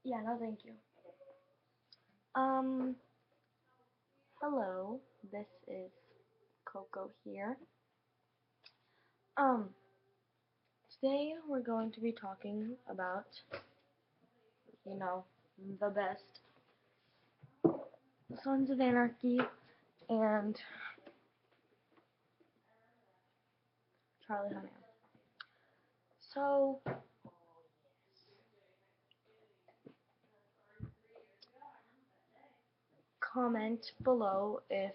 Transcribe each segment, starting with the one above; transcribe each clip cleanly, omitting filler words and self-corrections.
Yeah, no thank you. Um, hello, this is Coco here. Um, Today we're going to be talking about, you know, the best Sons of Anarchy and Charlie Hunnam. So, comment below if,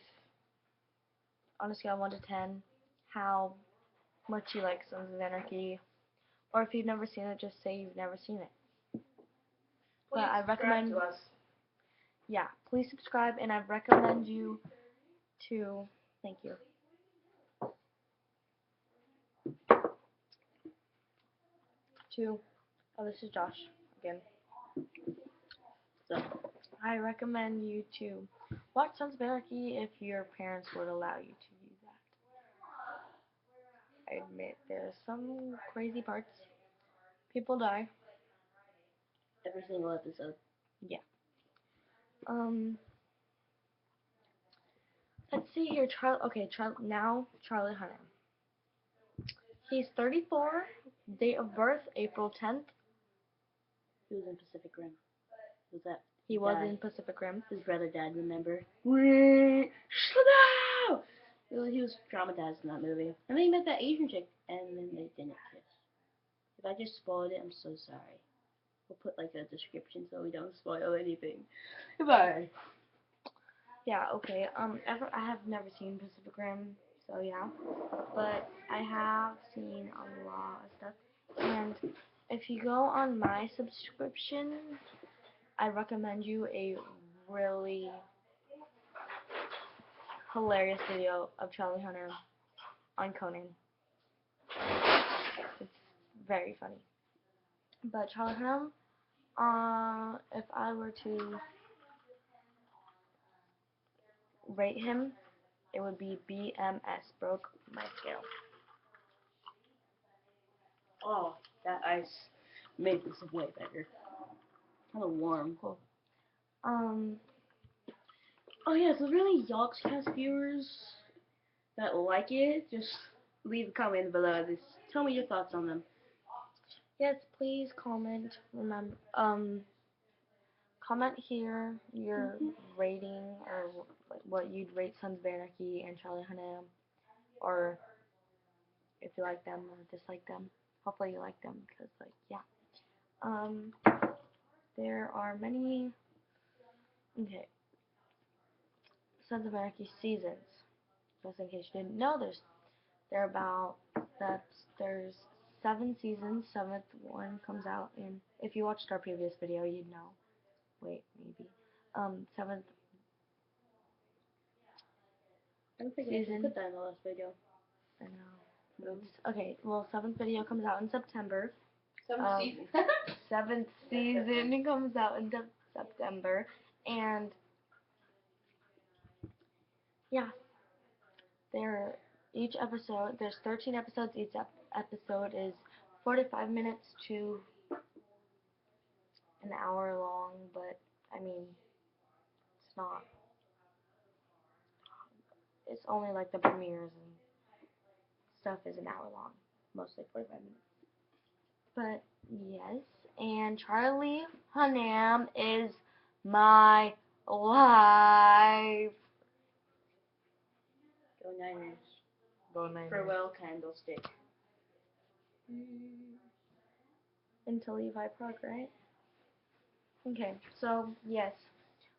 on a scale of 1 to 10, how much you like Sons of Anarchy, or if you've never seen it, just say you've never seen it. But I recommend, to us. yeah, please subscribe, and I recommend you to, thank you, oh, this is Josh again. So, I recommend you to watch Sons of Anarchy if your parents would allow you to do that. I admit there's some crazy parts. People die. Every single episode. Yeah. Let's see here. Now Charlie Hunnam. He's 34. Date of birth April 10th. He was in Pacific Rim. Was that? He was in Pacific Rim. His brother died, remember? He was traumatized in that movie. And then he met that Asian chick, and then they didn't kiss. If I just spoiled it, I'm so sorry. We'll put like a description so we don't spoil anything. Goodbye. Yeah, okay. I have never seen Pacific Rim, so yeah. But I have seen a lot of stuff. And if you go on my subscription, I recommend you a really hilarious video of Charlie Hunnam on Conan. It's very funny. But Charlie Hunnam, if I were to rate him, it would be BMS, broke my scale. Oh, that ice made this way better. Kind of warm. Cool. Oh yeah, so really, Yogscast viewers that like it, just leave a comment below. Just tell me your thoughts on them. Yes, please comment. Remember, comment here your rating or what you'd rate Sons of Anarchy and Charlie Hunnam, or if you like them or dislike them. Hopefully you like them because, like, yeah. There are many. Okay, Sons of Anarchy seasons. Just in case you didn't know, there's 7 seasons. 7th one comes out in. If you watched our previous video, you'd know. Wait, maybe. 7th I don't think season. I put that in the last video. I know. Okay, well, 7th video comes out in September. 7th season. 7th season comes out in September, and yeah, each episode, there's 13 episodes. Each episode is 45 minutes to an hour long, but I mean, it's not. It's only like the premieres and stuff is an hour long, mostly 45 minutes. But yes, and Charlie Hunnam is my life. Go Niners. Go Niners. Farewell, Candlestick. Into Levi Park, right? Okay, so yes,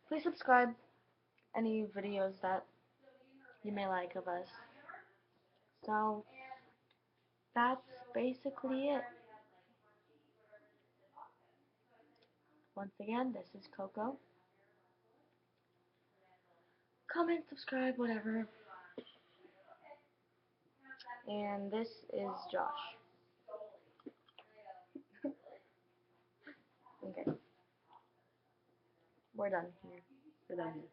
please subscribe. Any videos that you may like of us. So that's basically it. Once again, this is Coco. Comment, subscribe, whatever. And this is Josh. Okay. We're done here. We're done here.